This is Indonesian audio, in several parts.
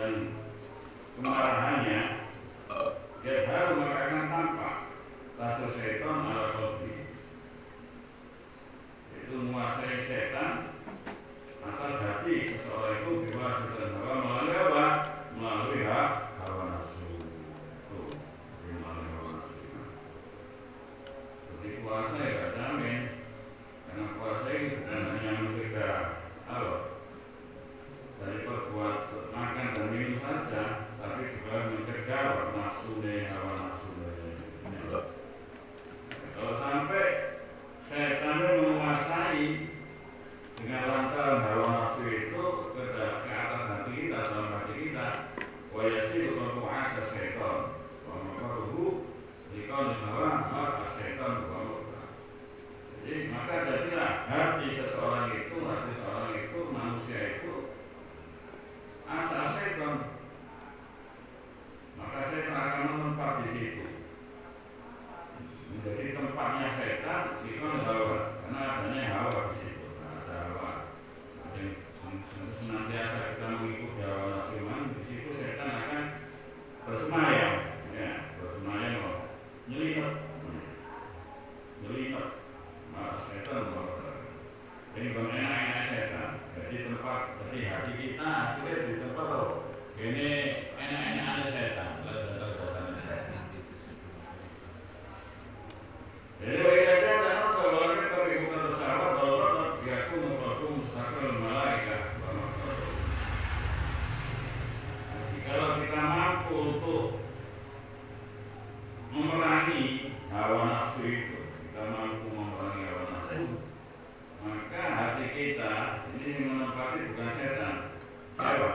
dan kemarahannya, dia baru maka akan tampak rasul setan ala qalbi, itu menguasai setan atas hati seseorang itu biwasitatil hawa melalui apa? Melalui hawa nafsu. Tuh, melalui hawa nafsu. Jadi puasa ya jamin, karena puasa itu bukan hanya mencegah apa? Dari perbuatan makan dan minum saja, tapi juga mencegah nafsu hawa nafsu. Kalau sampai setan menguasai dengan lantaran hawa nafsu itu ke atas hati kita, dalam hati kita, wayasilu berpuasa setan, wamafaruhu dikau hawa setan berpuasa. Jadi maka jadilah hati seseorang itu, manusia itu asal setan, maka setan akan menetap di situ. Menjadi tempatnya setan itu hawa, karena adanya hawa di situ. Ada hawa. Senantiasa kita mengikuti hawa nafsu, di situ setan akan bersemayam, ya, bersemayam, nyelipet, setan berkata. Ini enak-enak setan. Jadi tempat, jadi hati kita akhirnya di tempat ini enak-enak setan. Jadi bagi aja kalau kita bukan bersama kalau ya aku membantu mustaqil malaikat. Kalau kita mampu untuk memerangi hawa nafsu itu, kita mampu memerangi hawa nafsu, maka hati kita ini menempati bukan setan, siapa?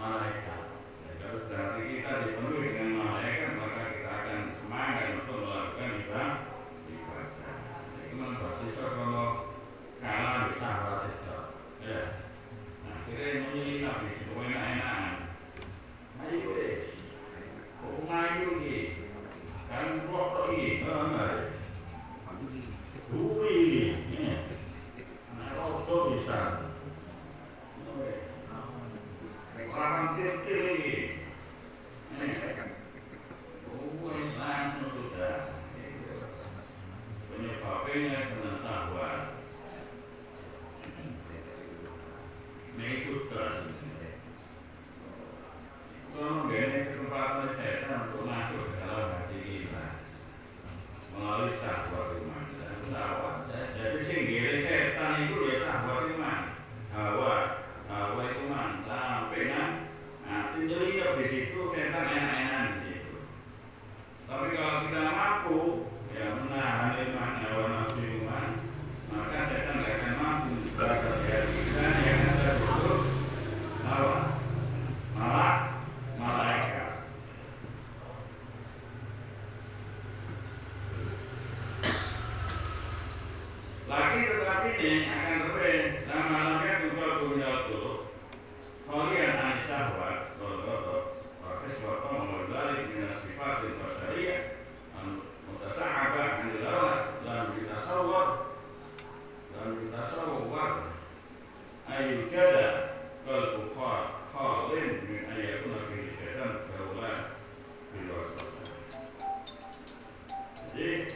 Malaikat. Ya, kalau sudah hati kita dipenuhi dengan malaikat, maka kita akan semangat untuk melakukan ibadah. Itu membasis kalau kalah bisa basis ya. Nah, kita menyelinap di situ enak-enakan. Ayo wes, kok ngayu ki? Kan foto ki, enggak. Duwi, ya. Nah, foto bisa. Orang kecil lagi. Langsung sudah. Penyebabnya karena syahwat. Mengikutkan. Kalau memberi kesempatan setan untuk masuk ke dalam hati kita melalui syahwat iman. Jadi singgih setan itu ya syahwat iman. Hawa itu mantap, sampai nanti nyelingkup di situ setan enak-enak di situ. Tapi kalau kita mampu ya menahan iman, hawa nafsu iman, maka setan tidak akan mampu berada di hati kita yang ada itu hawa, malaikat. Lagi tetapi ini akan lebih dan malamnya juga punya tuh. Kalian syahwat, proses waktu mengendali dengan sifat basyariyah, mutasa'abah anilawat, dan ditasawwar, ayyujada kal-kufar khalin min ayyakuna fi syaitan kaulah bilwaswasah. Jadi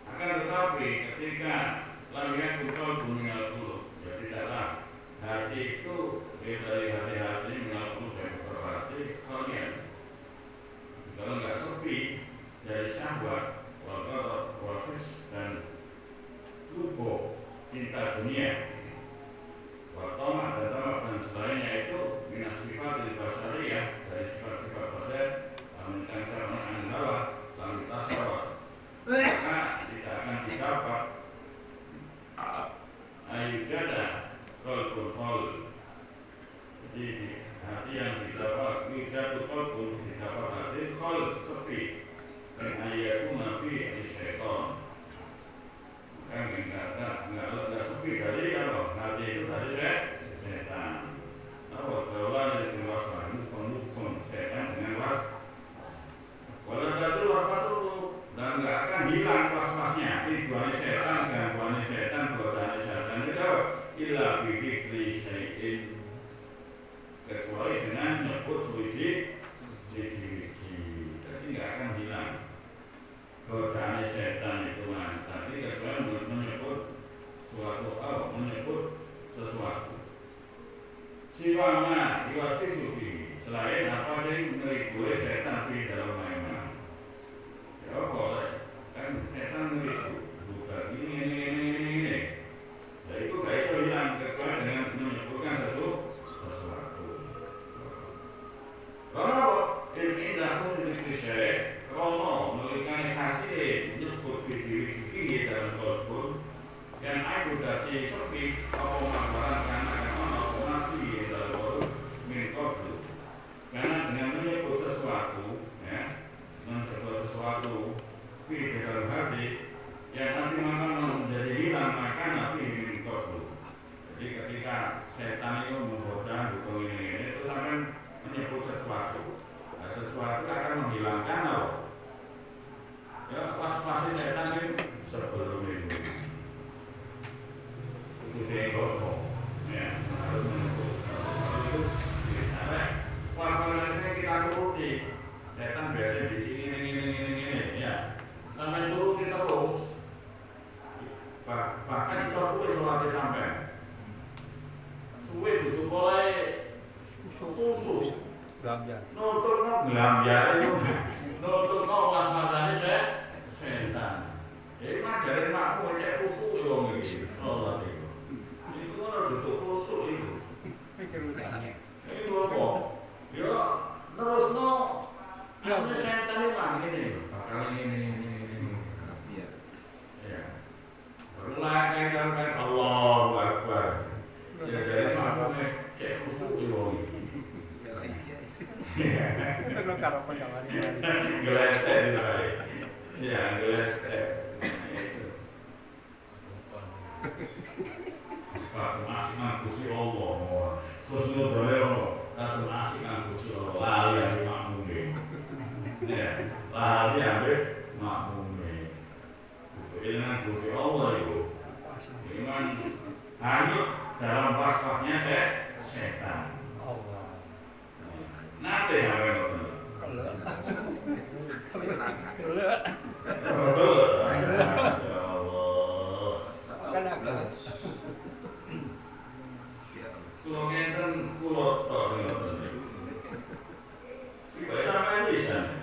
akan tetapi ketika lam yakul minal qulub, ya tidaklah hati itu dari hati-hati mengalami dan berarti kalian kalau nggak sepi dari syahwat, wakas dan lupa cinta dunia, watoma dan selainnya itu minas sifat dari basyariyah, dari sifat-sifat basyar, mencangkang hawa, lalu tasawwur, maka tidak akan didapat ayyujada qalbun khalid. Jadi hati yang didapat wijatu qalbun, didapat hati khalid, sepi, dan ayyakuna fi syaitan. Maka enggak sepi dari siwama iwasti sufi selain apa yang milik gue setan di dalam memang ya boleh kan setan milik bukan ini ya itu gak bisa hilang kecuali dengan menyebutkan sesuatu karena ini dahulu di syariat kalau memiliki hasil menyebut fikih dalam Al-Quran yang aku dari sepi apa makbaran karena mati dalam Al-Quran karena dengan menyebut sesuatu ya menyebut sesuatu di dalam hati yang nanti akan menjadi hilang maka nabi Al-Quran jadi ketika setan itu menggoda hukum ini itu sampai menyebut sesuatu sesuatu akan menghilangkan apa ya pas-pasti setan itu sebelum itu tengok ya harus menyebut itu pas-pasnya kita turuti setan biasa di sini ini ya sampai turuti terus bahkan suwe sholatnya sampai suwe tutup oleh susu nutup ngelambiar itu nutup mas-masanya setan jadi ngajarin makmu cek susu itu gitu sholat itu kan harus tutup susu itu apa? Ya terus namanya setan itu ini bakal ini ya berulang kan Allahu Akbar ya jadi makmu cek susu itu itu lo karo penjalan ini gelestek ya gelestek itu Pak masih ngakusi Allah terus ngedole Allah kata masih ngakusi Allah lali yang makmumnya ya lali yang makmumnya ini ngakusi Allah itu iman hanyut dalam pas-pasnya setan nanti sampai ngoten. Kelak. Masya Allah. Kulo ngenten kulo tok ngoten. Iki sampai bisa.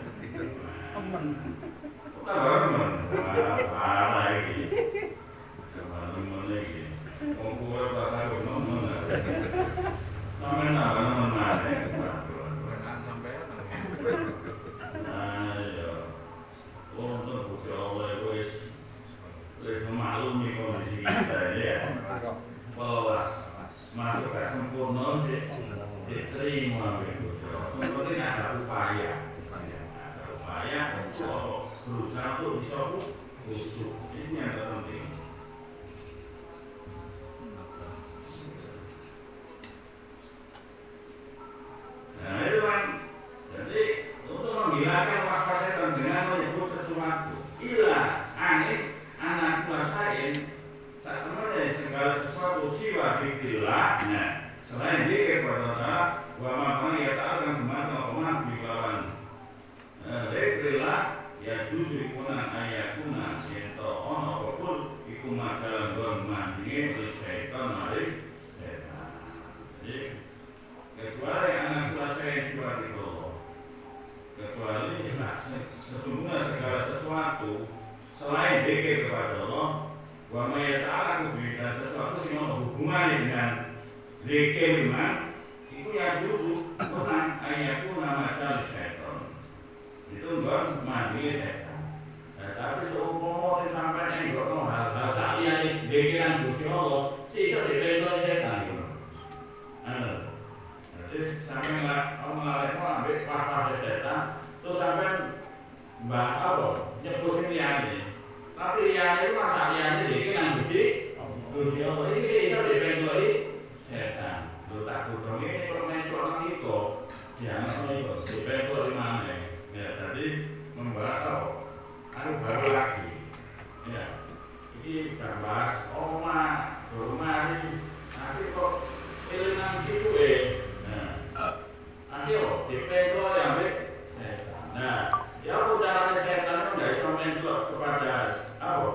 Aman. Tambah men. Parah iki. Teman-teman iki. Wong kulo bahasa ngono. Sampai nang menane. Ayo, untuk Gusti Allah wis memaklumi kondisi kita ya. Bahwa masuk ke sempurna sih diterima oleh Gusti Allah. Sebenarnya ada upaya untuk berusaha untuk bisa khusyuk. Ini yang terpenting. Nah itu kan. Jadi untuk menghilangkan waswas setan dengan menyebut sesuatu ilah angin anak kuasain saat teman segala sesuatu siwa diktilah selain dikir pada Allah wa makna ya ta'ala dan kemana bilawan diktilah ya justru ikunan ayakuna yaitu ono apapun iku makalan doang mandingin oleh syaitan marif setan jadi kecuali anak kuasain siwa diktilah kecuali sesungguhnya segala sesuatu selain dzikir kepada Allah wa may ta'ala dan sesuatu yang hubungannya dengan dzikir iman itu ya justru menang ayatku nama cari setan itu enggak mandi setan tapi seumpama saya sampai enggak mau hal-hal saklian dzikiran Gusti Allah sisa dipelok setan gitu jadi sampai nggak ambil pas-pas setan terus sampai mbak apa nyebutin liane tapi liane itu masa liane deh kan Gusti Allah ini sih itu dipeloi setan lu takut dong ini kalau main orang itu jangan itu dipeloi mana ya tadi membahas apa ada baru lagi ya ini kita bahas oma rumah ini nanti kok elemen situ akhirnya dipeloi ambil setan nah ya caranya setan itu nggak bisa mencolok kepada apa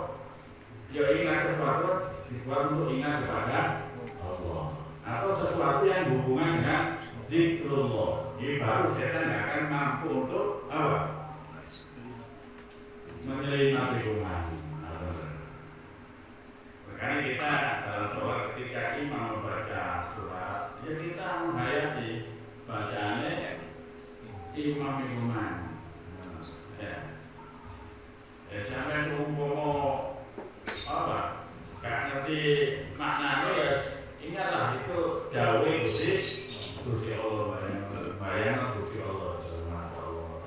ya ingat sesuatu dibuat untuk ingat kepada Allah atau sesuatu yang hubungan dengan dengan zikrullah. Jadi baru setan nggak akan mampu untuk apa? Menyelinap lingkungan. Makanya kita dalam sholat ketika imam membaca surat, ya kita menghayati bacaannya imam lingkungan. Sampai seumpama apa? Gak ngerti maknanya ya ingatlah itu dawuh Gusti Allah bayang Gusti Allah Masya Allah dawuh.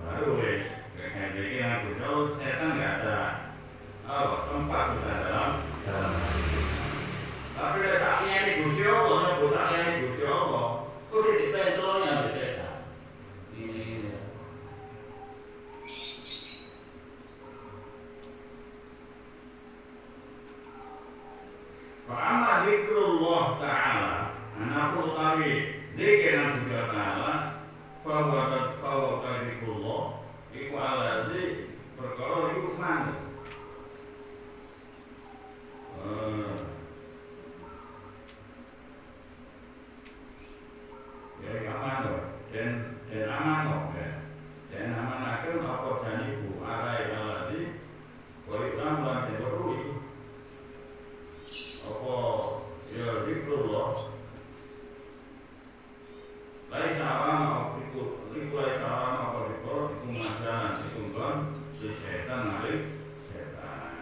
Baru kayak bikin Gusti Allah setan nggak ada tempat sudah dalam hati. Tapi pada saatnya ini Gusti Allah, saatnya ini Gusti Allah, kok sih dipencolnya setan ini. Fa'amma zikrullah ta'ala anakul tawi zikir Allah ta'ala fahuwa zikrullah iku aladzi perkara iku manut ya amanah dan amanah ya dan amanakeun apa janiku alai aladzi wa ikram lan baru itu apa ya zikrullah laisa arana iku laisa arana apa itu masalah itu kan setan narik setan.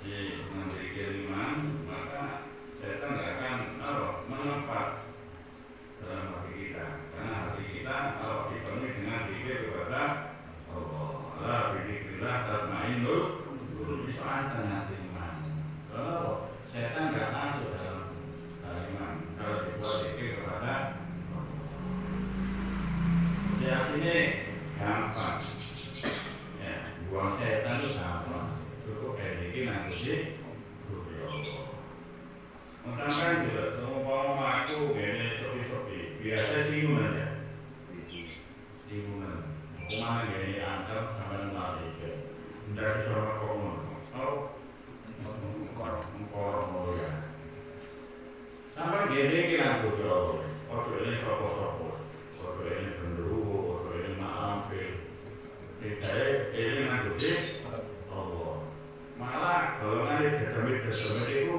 Jadi memiliki iman maka setan tidak akan menempat dalam hati kita karena hati kita dipenuhi dengan zikir kepada Allah. La bizikrillah tatmainnul qulub. Bisa hati iman. Kalau setan nggak masuk dalam iman kalau dibuat zikir kepada ya ini gampang ya buang setan itu gampang cukup kayak zikir nanti Gusti Allah. Misalkan juga seumpama aku gini sopi biasa singgung aja singgungan kemana gini antar sama lari ke dari sama komun mengkorong ya sampai gini kira Gusti Allah waktu ini sopo waktu ini cenderung waktu ini mampir saya ini Gusti Allah malah kalau nanti detemit itu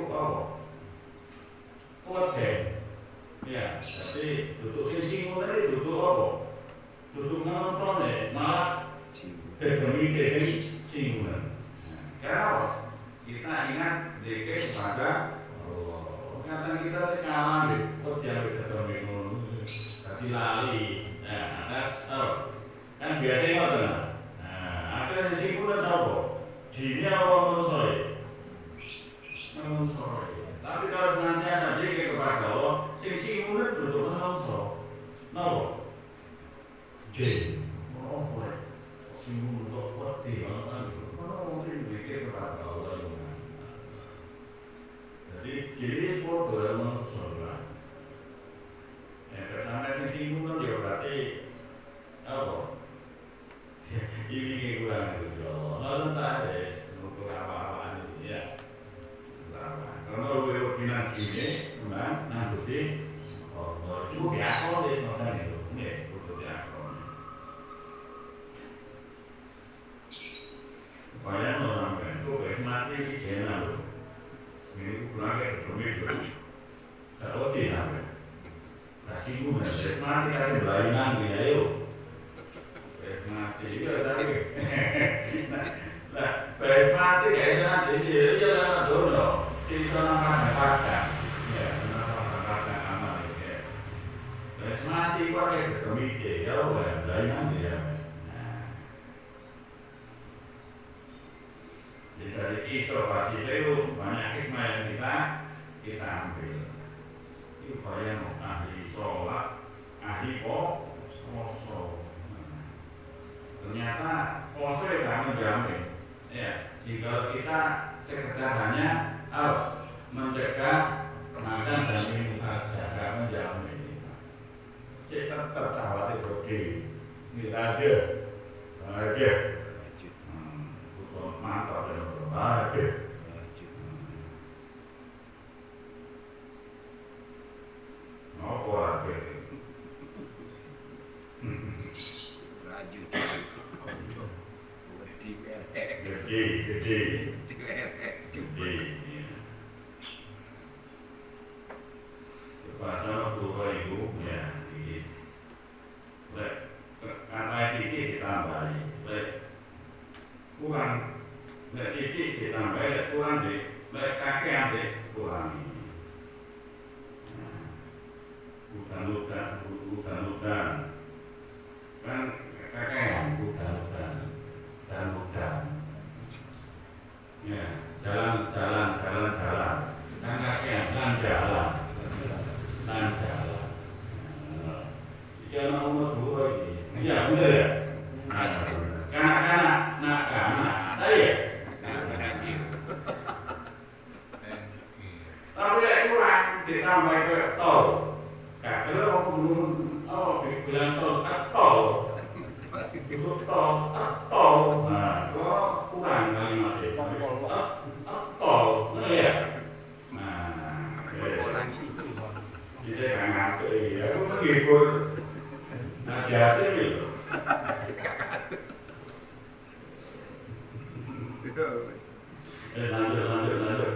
kuatnya, ya, tapi tutup singgung tadi tutup apa? Tutup nontonnya malah demi singgungan. Karena apa? Kita ingat zikir kepada Allah. Kadang kita sekarang deh, jangan ketemu tapi lali, atas kan biasanya ada. Akhirnya singgungan apa? Jini apa menurut tapi kalau senantiasa zikir kepada Allah, sing mulut tutup menungso. Napa? Jin. Oh, boleh. Sing mulut wedi ana ono sing zikir kepada Allah. Jadi jenis podo menungso lah. Ya kesana sing mulut ya berarti apa? Ini kurang itu Allah. Lalu tak ada untuk apa-apaan itu ya. Kalau lu bilang gini, nang Gusti Allah itu diakon deh makanya itu, nih itu diakon. Supaya orang itu mati di channel, ini kurang kayak rumit tu, kalau tidak, kasih guna, mati kasih belainan dia yo, mati itu tadi, lah, mati kayak nanti sih jalan dulu. Kita nak dapatkan, ya, nak dapatkan amal ya. Mati pakai ketomite, ya, lain dia. Jadi dari kisah pasti itu banyak hikmah yang kita ambil. Itu yang ahli sholat, ahli poso. Ternyata poso itu menjamin, ya. Jika kita sekedar hanya mencegah makan dan minum saja, tidak menjamin. Saya tetap sahabat itu ini aja, bukan mantap ya. Rajut. Apa rajut? Gede. Pasal tua itu ya, kata titik ditambahi, kurang, titik ditambahi kurang kaki ambil kurangi. Hutan, kan kakek hutan. Ya, jalan. Kan kakek jalan. Jangan umur dua ini. Ya benar ya. Kanak. Saya. Tapi ya kurang ditambah ke tol. Kalau bilang tol. Itu tol. Nah, kok kurang kalimatnya. Tol. Nah ya. Kita kan ngatur ya, aku menghibur. Nah, biasa gitu. Lanjut.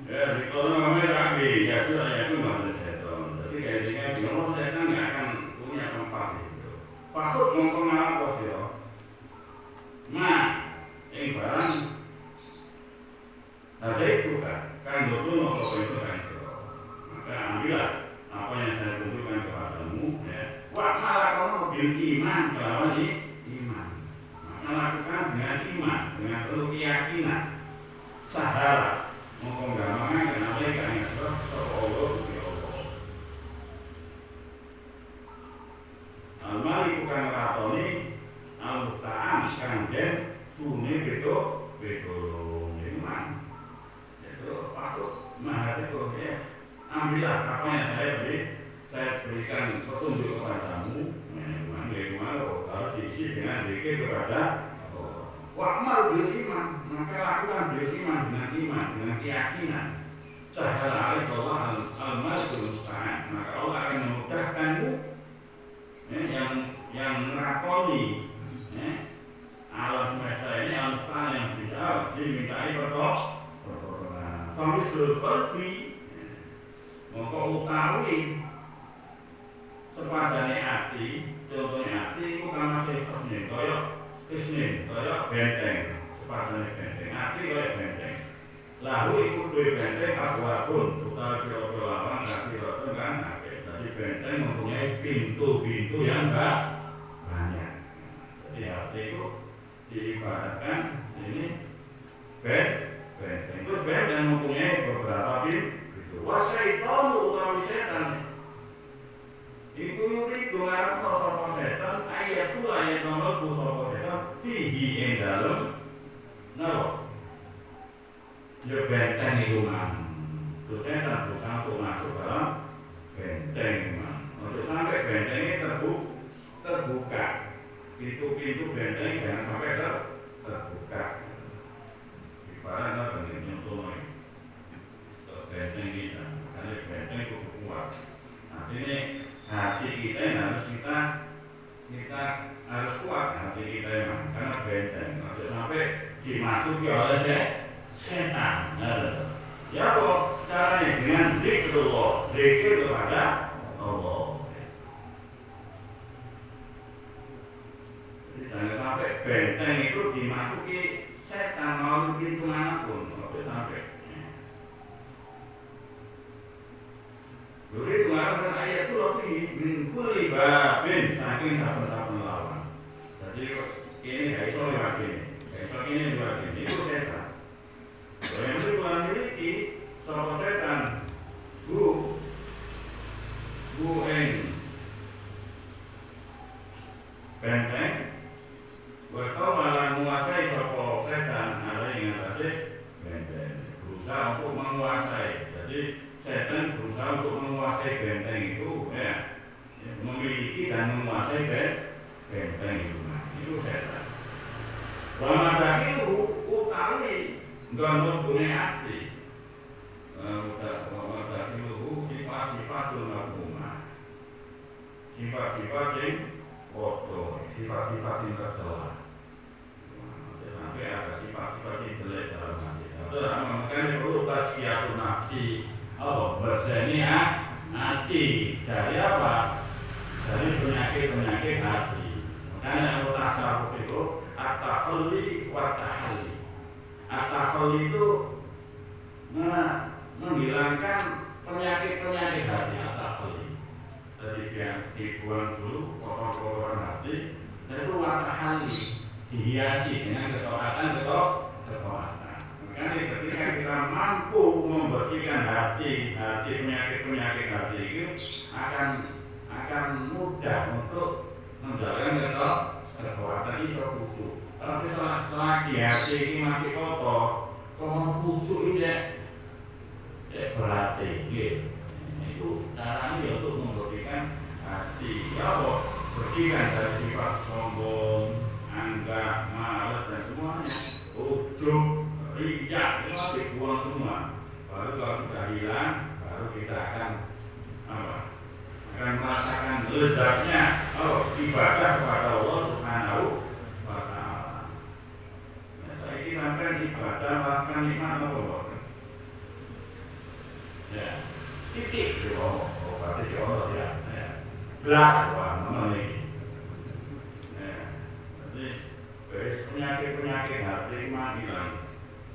Ya, di kalau namanya rapi, ya itu nggak ada setan. Tapi kayak gini, kalau setan nggak akan punya tempat itu. Pasut mempengaruhi posisi. Nah, ini barang. Ada itu kan betul maksud itu kan itu. Maka ambillah apa yang saya tunjukkan kepadamu. Ya. Wah malah kamu bil iman melawan iman. Maka lakukan dengan iman, dengan penuh keyakinan. Sadar, menggambarkan kenapa ikan itu seolah Al-Malik bukan ratoni, al-musta'an kanjen sunni betul iman. Patut itu ya, ambillah apa yang saya berikan petunjuk kepadamu. Harus diisi dengan zikir kepada wa'mal bil iman, maka lakukan bil iman dengan keyakinan. Sahara Allah al-malikul musta'an, maka Allah akan memudahkanmu yang melakoni alam semesta ini, alam semesta yang bisa dimintai berdoa. Kami sudah pergi, maka utawi sepadane hati, contohnya hati itu kan masih kaya benteng, sepadane benteng, hati kaya benteng. Lalu ikut dua benteng apapun, utawi kira-kira lawan, kira-kira kan, jadi benteng mempunyai pintu-pintu yang banyak. Jadi hati itu diibaratkan ini benteng. Itu yang mempunyai beberapa pintu. Wasyaitan utawi setan. Iku yuri dolar sapa setan ayat sula ayat nomor sapa setan fihi ing dalem napa? Ya benteng iku man. Terus setan berusaha untuk masuk dalam benteng man. Untuk sampai bentengnya terbuka. Pintu benteng jangan sampai terbuka. Ibaratnya dengan contohnya benteng kita, karena benteng itu kuat. Nah ini hati kita yang harus kita harus kuat hati kita memang karena benteng. Tidak sampai dimasuki oleh setan. Ya kok caranya dengan zikir kepada Allah. Jadi jangan sampai benteng itu dimasuki setan mau pintu manapun, tidak sampai. Jadi itu mengatakan ayat itu lebih minkuli babin saking saben-saben lawan. Jadi ini gak iso lewat ini lewat ini itu setan. Kalau yang itu Tuhan miliki sapa setan bu benteng Berkau malah menguasai sapa setan ada yang atas benteng berusaha untuk menguasai. Jadi setan berusaha untuk menguasai benteng itu ya, memiliki dan menguasai benteng. Ramadan itu utawi nggon punya hati. Ramadan itu sifat-sifat sunatullah. Sifat-sifat yang kotor, sifat-sifat yang tercela. Sampai ada sifat-sifat yang jelek dalam hati. Makanya perlu tasfiyatun nafsi. Berseni hati. Dari apa? Dari penyakit-penyakit hati. Makanya kalau tasawuf itu at-takhalli wa tahalli. At-takhalli itu menghilangkan penyakit-penyakit hati. At-takhalli. Jadi dibuang dulu kotor-kotoran hati. Dan itu wa tahalli. Dihiasi dengan ketaatan. Makanya ketika kita mampu membersihkan hati penyakit-penyakit hati itu akan mudah untuk menjalankan kekuatan iso khusyuk. Tapi selagi hati ini masih kotor, kalau khusyuk itu berarti itu caranya untuk membersihkan hati. Ya, bersihkan dari sifat sombong, anggap, malas dan semuanya. Ujub, riya, itu masih buang semua. Baru kalau sudah hilang, baru kita akan merasakan lezatnya ibadah kepada Allah Subhanahu wa Ta'ala. Saya ini sampai ibadah merasakan nikmat Allah. Ya, titik di Allah. Berarti si Allah ya. Belas mana ini? Jadi penyakit-penyakit hati hilang.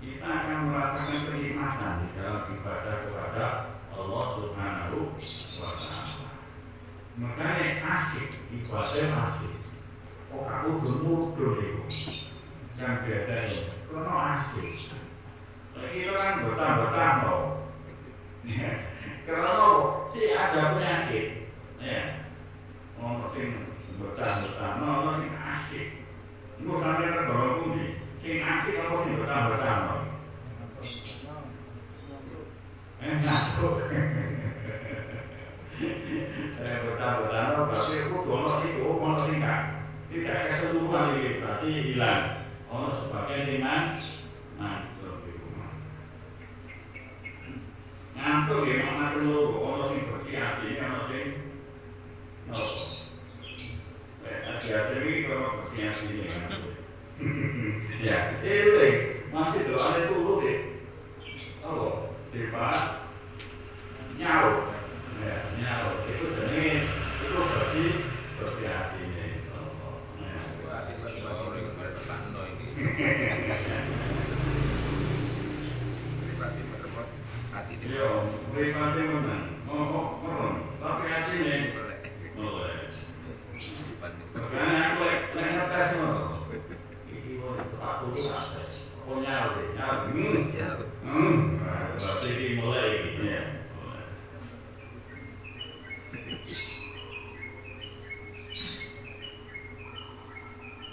Kita akan merasakan kenikmatan di dalam ibadah kepada Allah Subhanahu wa Ta'ala. Makanya asik, ibadah asik. Kamu bermudur itu yang biasanya karena asik. Kita kan bertambah-tambah. Karena si ada penyakit, orang sing bertambah-tambah, orang sing asik. Itu sampai tergolong pundi. Sing asik apa sing bertambah-tambah? Masuk. Bertambah-tambah berarti itu dono itu ono sing tidak keseluruhan ini berarti hilang. Ono sebagian sing ngantuk ya makna keloro, ono sing bersih hati, ono sing hati-hati ini kalau bersih hati ini ya, eling masih doa itu rutin dibahas nyaut itu jenis itu bersih hati ini iya, pribadi menang ngomong, tapi hati ini mulai karena aku lagi ngetes aku nyaut berarti ini mulai gitu ya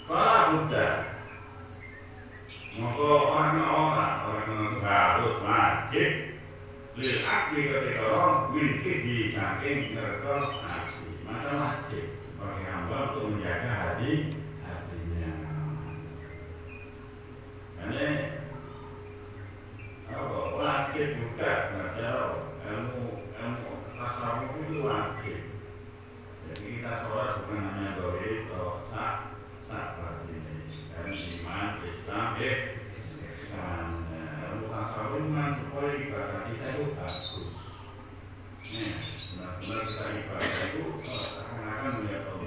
kalau budak maka orang harus wajib lihat ketika orang di saking ngerasa hati maka wajib sebagai hamba untuk menjaga hatinya karena wajib juga belajar ilmu tasawuf itu wajib jadi kita sholat bukan hanya doa saat ini iman Islam ihsan ilmu tasawuf kan supaya ibadah kita itu bagus benar-benar kita ibadah itu akan melihat Allah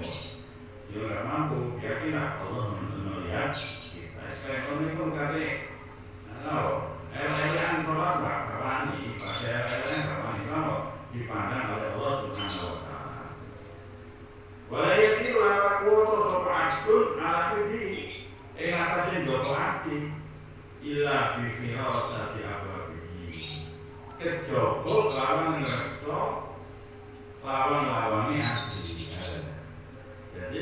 dia tidak mampu yakinlah Allah melihat kita sekarang ini pun katanya elegan sholat berkawani pada elegan berkawani sama dipandang oleh Allah Subhanahu wa Ta'ala walau itu ala kuasa sopa asun ala fidi atasnya dua hati illa bifirasati ababihi kejogo lawan ngerso lawan-lawannya hati jadi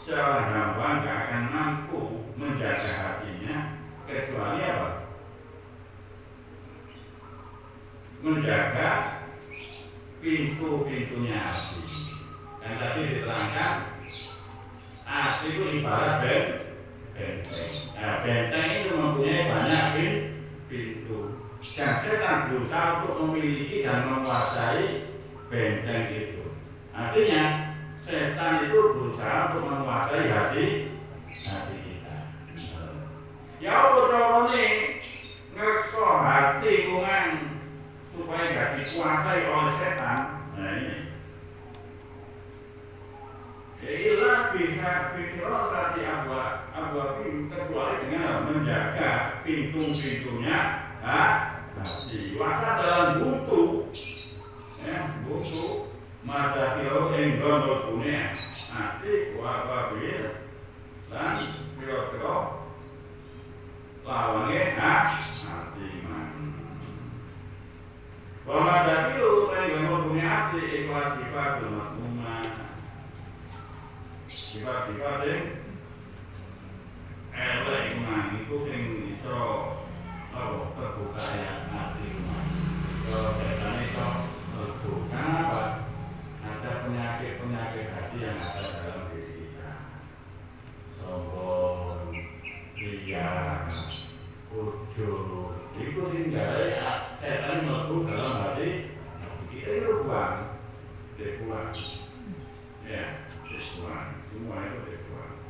seorang hamba gak akan mampu menjaga hatinya kecuali apa? Menjaga pintu-pintunya hati. Dan tadi diterangkan hati itu ibarat benteng. Nah, benteng itu mempunyai banyak pintu. Dan setan berusaha untuk memiliki dan menguasai benteng itu. Artinya setan itu berusaha untuk menguasai hati kita. Ya apa carane ngerso hati kuman supaya gak dikuasai oleh setan? Nah ini. Ialah bisa firasati abwabim kecuali dengan menjaga pintu-pintunya hati. Wasa dalam buntu, buntu madafiro enggon punya hati wababil dan piro-piro lawange hati man. Wa madafiro enggon punya hati ikhlas sifat makmumah. Sifat-sifat yang elek iman itu sing iso terbuka ya hati iman. Kalau setan iso terbuka apa? Ada penyakit-penyakit hati yang ada dalam diri kita. Sombong, riya, ujub. Itu sing gawe setan mlebu dalam hati kita itu buang. Ya, buang. Semua itu dibuang.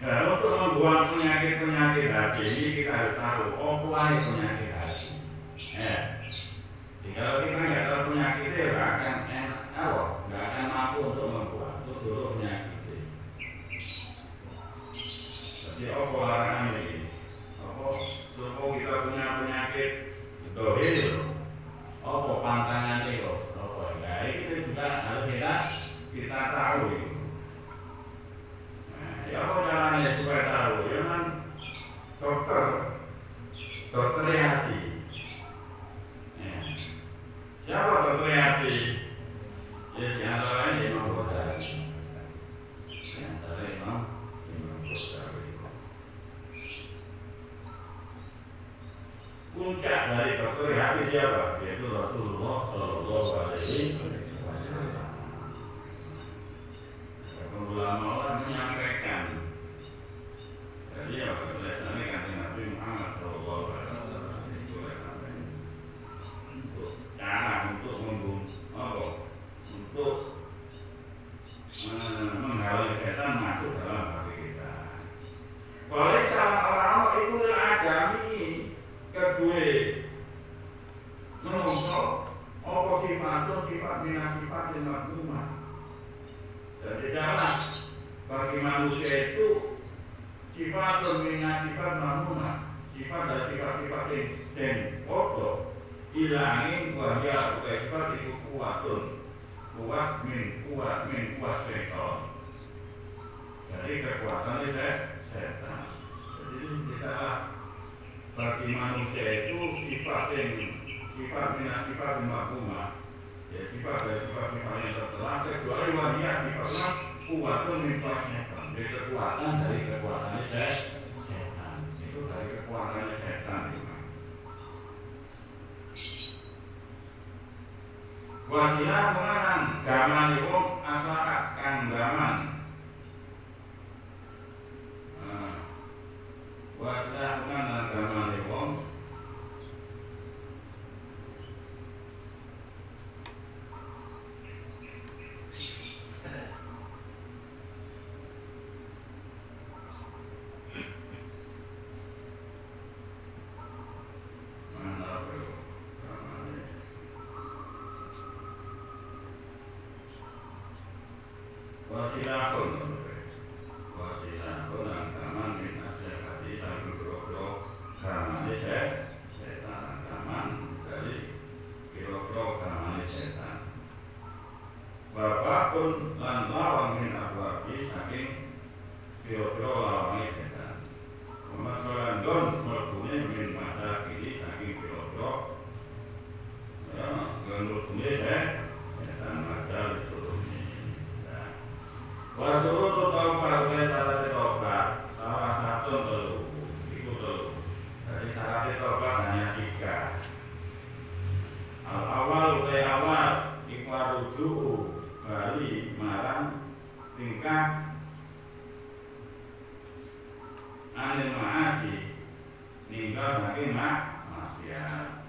Nah, untuk membuang penyakit-penyakit hati ini kita harus tahu apa itu penyakit hati. Kalau kita nggak tahu penyakit itu nggak akan mampu untuk membuang untuk penyakit. Jadi apa larangan ini? Apa supaya kita punya penyakit dohir? Apa pantangan itu? Apa? Nah, itu juga harus kita tahu itu. Ya apa caranya supaya tahu? Ya kan dokter hati. Siapa dokter hati? Ya di antaranya Imam Ghazali. Di antara Imam Ghazali. Puncak dari dokter hati siapa? Yaitu Rasulullah Shallallahu Alaihi Wasallam. Ulama menyampaikan jadi tulisannya kanjeng Nabi Muhammad Shallallahu Alaihi Wasallam untuk cara untuk menghalangi setan masuk dalam hati kita. Kalau salah orang itu agami kedua menungso apa sifat minat sifat yang makmumah. Dan sejarah bagi manusia itu sifat sifat makmumah, sifat dari sifat-sifat yang kotor hilangin wajah sifat itu kuat min setan. Jadi kekuatannya setan. Jadi kita bagi manusia itu sifat minat sifat makmumah. Ya sifat dari sifat-sifat yang tertelah kecuali wajah sifatnya kuatun minfasnya. Jadi kekuatan dari kekuatannya setan. Itu dari kekuatannya setan. Wasilah mengarang gaman itu asal kang gaman. Wasilah mengarang gaman itu wasilah anil ma'asi ninggal saking maksiat.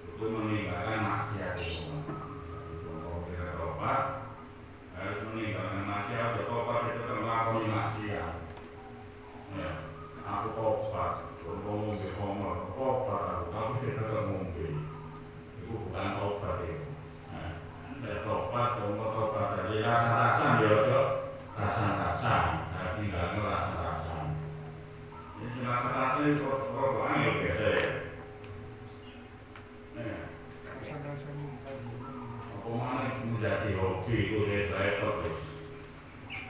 Itu meninggalkan maksiat itu. Kalau kita tobat harus meninggalkan maksiat. Tobat itu kan melakukan maksiat. Ya, aku tobat. Kalau ngombe homer, tobat aku tidak ngombe. Itu bukan tobat itu. Tobat, kalau tobat dari rasa-rasa dia rasa-rasa, tinggal rasa-rasa. Ini rasa-rasa itu orang yang biasa ya. Apa mana menjadi hobi itu dari terus.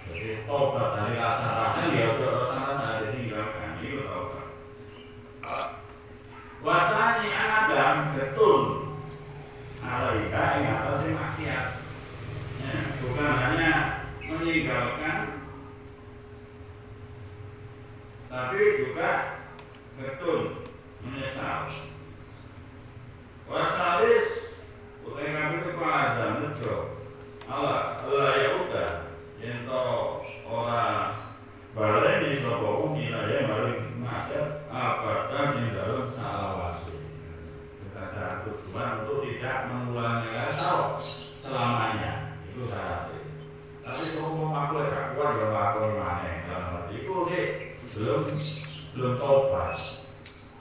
Jadi tobat dari rasa-rasa dia rasa-rasa ditinggalkan itu tobat. Wasani adam getun alaika yang atasnya maksiat. Bukan hanya meninggalkan, tapi juga getun menyesal. Wasalis utai kami itu pada nejo Allah ya udah ento ora baleni sapa wilayah maring masyarakat abadan ing dalem salawase. Kita tujuan untuk tidak mengulangi atau selamanya itu syaratnya. Tapi kalau aku gak kuat ya lakoni maneh dalam arti itu sih belum tobat.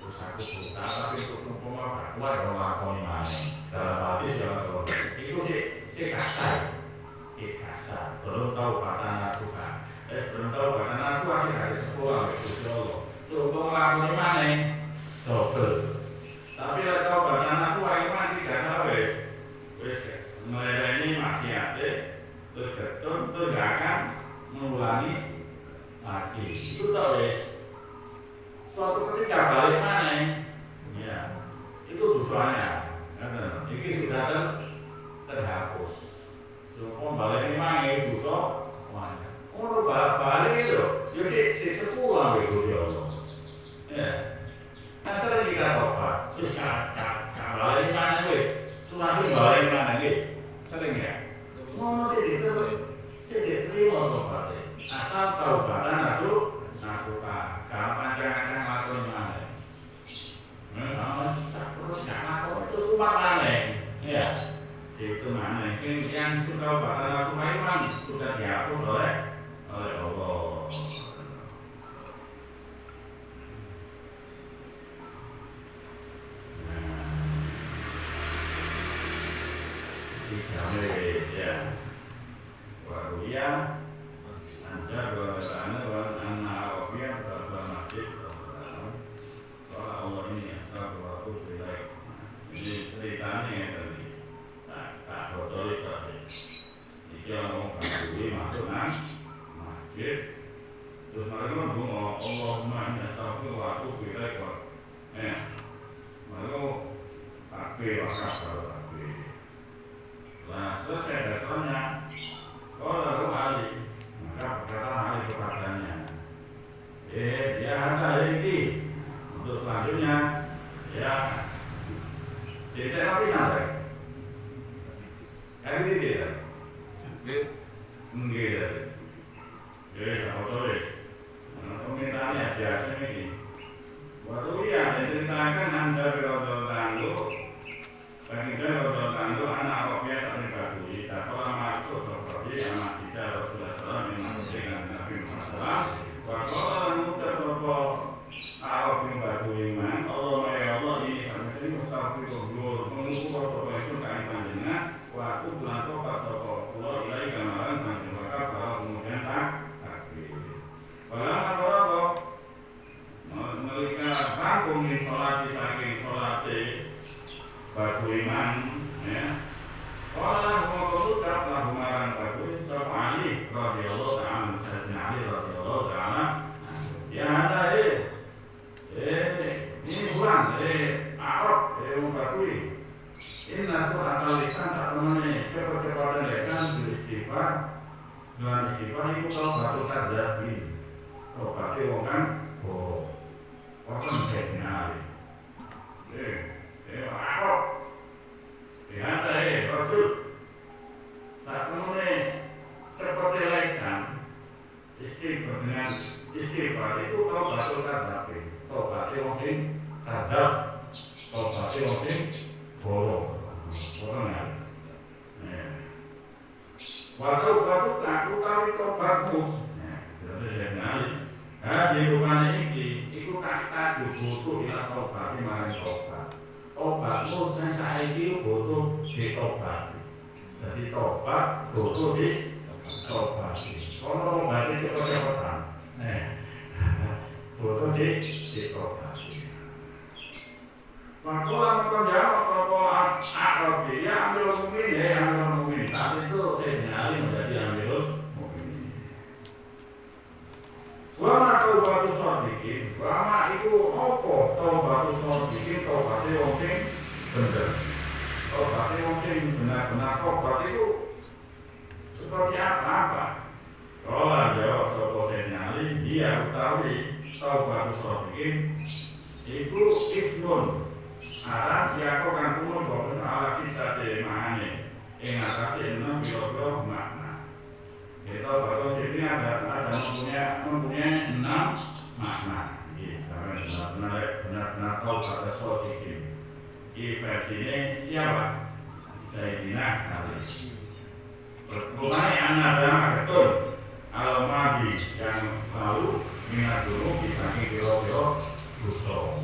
Terus aku buka tapi itu umpama gak kuat ya lakoni maneh dalam arti ya itu sih kasar. Kasar. Belum tahu kata nasuka. Belum tahu kata nasuka sih dari sekolah itu Allah. Terus lakoni maneh double. Tapi lek tahu kata nasuka itu kan tidak tahu wis melayani maksiat terus ketun terus gak akan mengulangi lagi. Itu tahu suatu ketika balik mana ya itu dosanya ini sudah terhapus. Cuma balik mana itu dosa mana kalau balik itu jadi sepuluh itu dia ya kan sering kita tobat terus gak balik mana suatu balik mana sering ya mau tidak terima tobat asal taubatan nasuka kalau panjang-panjang lakuin mana terus gak lakuin itu sumpah mana ya itu mana yang suka taubatan nasuka itu sudah dihapus oleh Allah. Ya, waruya anjar berkata anak awamnya dalam masjid. Kalau Allah ini asal waktu selesai. Ini ceritanya yang tadi tak bocor tadi. Jika orang kafir masuk masjid, terus mereka ngomong Allahumma inna astaghfiruka wa atubu ilaik. Mereka takbir wakaf. Nah, selesai dasarnya, kalau lalu Ali, maka berkata Ali kepadanya, dia ada ini untuk selanjutnya, ya, jadi tapi sampai, kali ini dia, enggak, jadi sama tulis, permintaannya biasanya ini, waktu dia menceritakan anda berdoa bagi berdoa anak awaknya tak dikabuli, tak pernah masuk seperti anak kita Rasulullah SAW yang masuk dengan Nabi Muhammad. Waktu mengucap sopo awak yang batu iman, Allah ya Allah ini sampai sini mustafirullah, mengukur sopo itu kain panjangnya, waktu bulan topat sopo Allah ilai kamaran panjang maka kalau kemudian takbir. Walau mereka rampung di sholat saking sholat batu iman, ya. Kalau mau bersuka, lagu marang batu sop Ali radhiyallahu ta'ala, Sayyidina Ali radhiyallahu ta'ala. Ya ada ini bulan, Arab, batu ini. Inna surat al-lisan tak temannya cepat-cepatan lisan beristighfar. Dengan istighfar itu kalau batu terjadi, kalau batu kan, orang Sayyidina Ali. Arab. Lihat Rasul tak temunya seperti lisan Istighfar dengan istighfar itu taubatul kadzab. Tobat wong sing kadzab, tobat wong sing bohong. Bohong ya. Waktu tak utawi tobatmu. Jadi rupanya iku kata butuh ila tobat marang tobat. Tobatmu sing saiki butuh ditobat. Jadi tobat butuh ditobat. Kalau obat itu kecepatan, butuh ditobat. Waktu orang jawab kalau Arabi ya ambil mungkin ya ambil mungkin. Saat itu saya nyali menjadi ambil mungkin. Wama taubat shodiqin, wama itu apa taubat shodiqin, taubatnya wong sing bener. Taubatnya wong sing benar-benar taubat itu seperti apa? Kalau jawab sopo saya nyali, dia utawi taubat shodiqin itu ismun. Arah Yakob kan umur bahwa ala kita demane, atase 6 kilo makna. Itu bahwa sini ada mempunyai 6 makna. Benar-benar tahu kata shodiqin. Di versi ini siapa? Sayyidina Ali. Mengenai anak betul. Al-Mahdi yang lalu minat dulu disaking kilo-kilo dosa.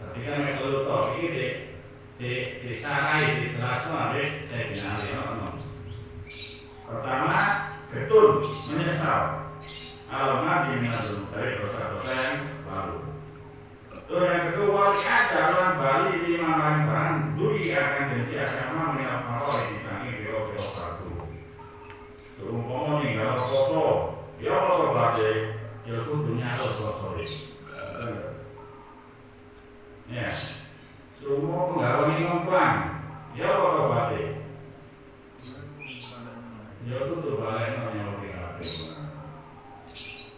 Tapi kan kalau tahu ini di sarai di selasma deh saya kenal. Pertama betul menyesal. Al-Mahdi minat dulu dari dosa-dosa yang lalu. Terus yang kedua ada orang Bali di Malang duri akan jadi agama minat maroi disaking kilo-kilo satu. Umpama nih kalau koso, ya kalau badai, ya kudunya harus koso ya. Semua penggawa ini ngemplang, ya kalau badai, ya kudu balik nanya lebih kabeh.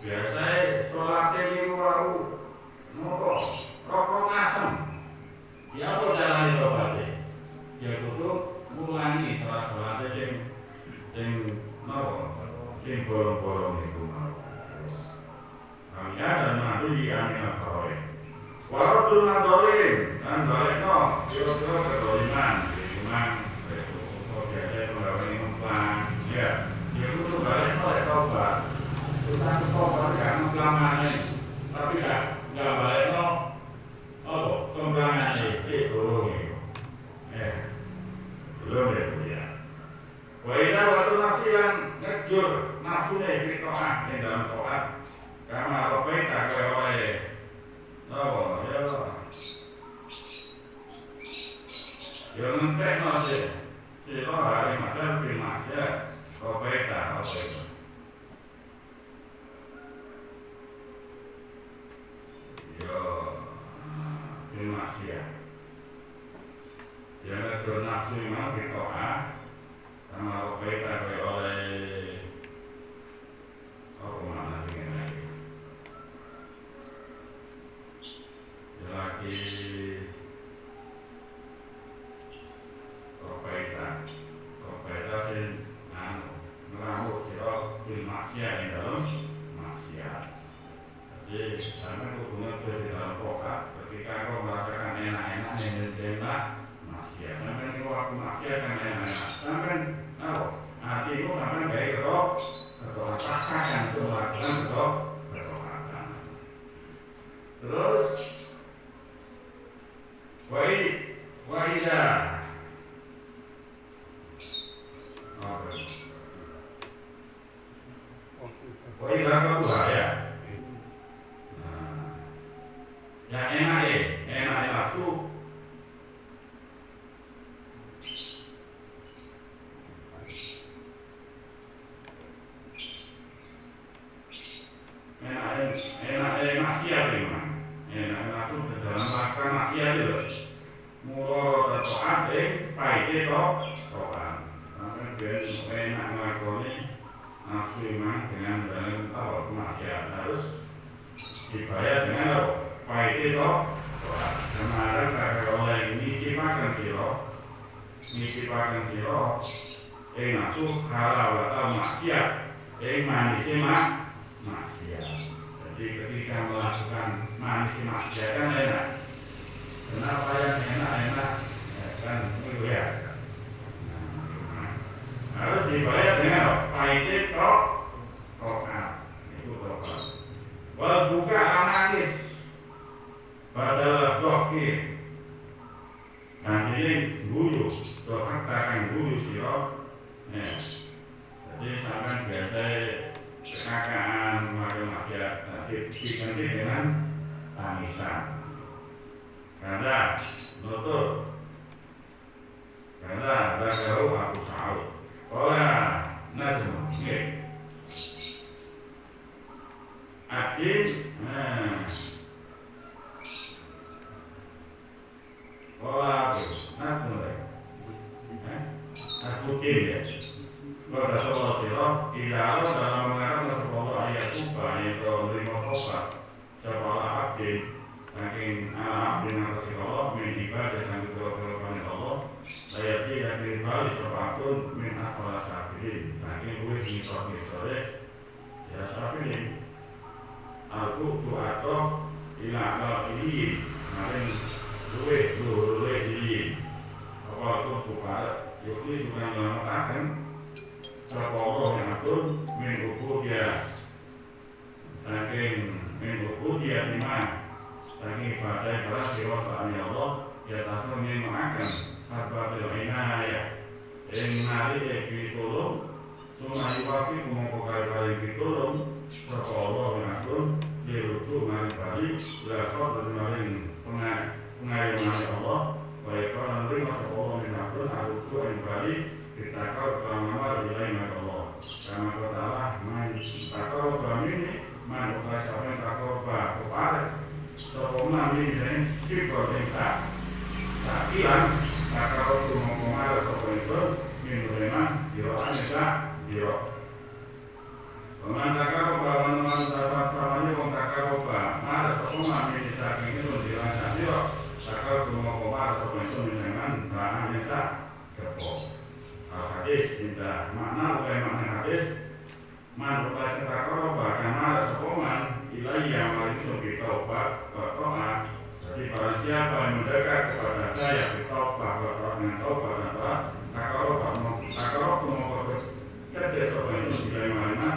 Biasa sholatnya di luar, rokok asem, ya kalau jalan itu badai, ya kudu mengulangi sholat-sholatnya yang sing bolong-bolong itu kami ada madu di angin al-faroe walaupun nadolim dan balikno kira-kira kedoliman biasa penggawa ini ngemplang ya itu balikno ya taubat tentang taubat gak ngemplangannya tapi gak balikno apa kemplangannya turun belum ya Wa'idha waktu nafsilan ngejur nafsunya isi to'ah yang dalam to'ah karena robain tak kaya oleh ya ngentek nasi si to'ah hari masa film asya robain tak ya film asya ya ngejur nafsu memang di to'ah karena robaita oleh apa mana sih lagi lagi robaita sih ngeramut kira bil maksiat di dalam maksiat. Jadi karena hubungan di dalam pokok ketika kau merasakan enak-enak yang enak maksiat. Sampai kalau aku maksiat kan enak-enak. Sampai hatimu sampai baik atau rasakan untuk melakukan ketaatan. Terus wa'idha wa'idha kebuhaya yang enak nafsu enak maksiat memang enak nafsu dalam melakukan maksiat itu mula tertoat pahit to'an sampai biar enak melakoni nafsu memang dengan dalam maksiat harus dibayar dengan pahit to'an kemarin kakak oleh misi makan siro nafsu halal atau maksiat manusia maksiat. Jadi ketika melakukan manusia maksiat kan enak. Kenapa yang enak-enak ya kan itu ya. Harus dibayar dengan pahit toh itu toh. Wal buka anakis padahal dohir. Nah ini guyu, doh katakan guyu siro. Jadi sampai biasa kekakaan maksiat diganti dengan tangisan. Karena nutur, karena baru aku tahu. Olah najmu, akhir, olah najmu, aku tidak. Pada soal sirah, ilalah dalam mengatakan sekolah ayat upah yaitu 5 kosa sekolah abdi saking abdi nang sekolah min ibadah dan keberkahan Allah ayat yang dibalik sepatun min asal safirin saking gue misal ya safirin aku tu atau ilah ini maring gue ini apa aku bukan yukni bukan mengatakan Sekolah yang pun mengukur dia, saking mengukur dia lima, saking pada para siapa Allah di atasnya mengakan apa terlainnya ya, yang nari yang ditolong, semua iwafi mengukur kali ditolong, sekolah yang pun dirujuk mari balik, berasal dari maring pengayoman Allah, baik orang terima sekolah yang pun harus yang balik. Kita kau selama nilai Allah karena katalah main takau kami main operasi takau kepada sokong ini sifat kita takian takau tu mengalir sokong itu minuman diroan juga diro pemantakau kawan dapat samanya pemantakau ada sokong ini saking itu dirasa diro takau tu mengalir sokong itu minuman bahan desa kepo hadis tidak makna bukan makna hadis man bukan takau karena sekoman ilayah mari itu taubat berdoa jadi para siapa yang mendekat kepada saya bertaubat berdoa dengan taubat apa takau mau kerja seperti itu tidak mana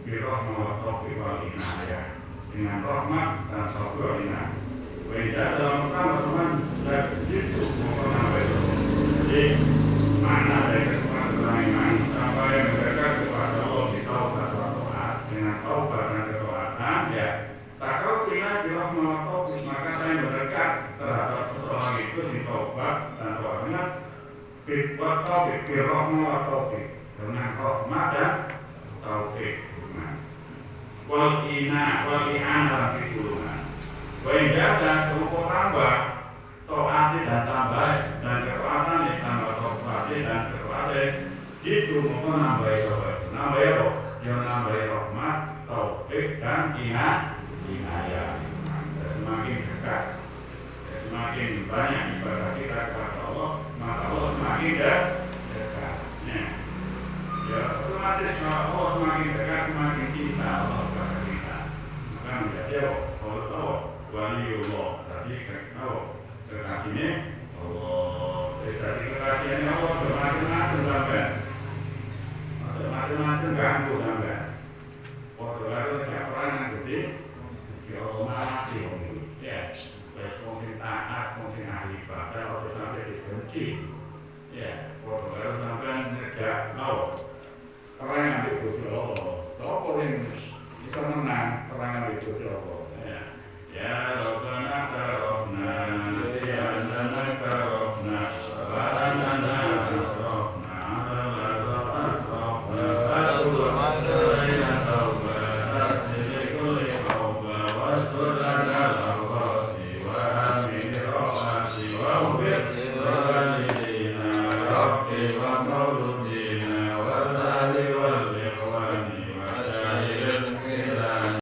birahmah wa taufiq wal inayah dengan rahmat dan taufiq wal inayah beda dalam teman dan itu mengenai itu jadi mana dari kesempatan sampai mendekat kepada Allah di taubat wa taat dengan taubat dan ketaatan ya takau kira birahmah wa taufiq maka saya mendekat terhadap seseorang itu di taubat dan taatnya buat taufiq birahmah wa taufiq dengan rahmat dan taufiq wal i'anah fi qulubina wa in jada semoga tambah taat dan tambah dan ketaatan tambah taat dan ketaatan itu mau nambah apa? Nambah rahmat, taufik dan inayah.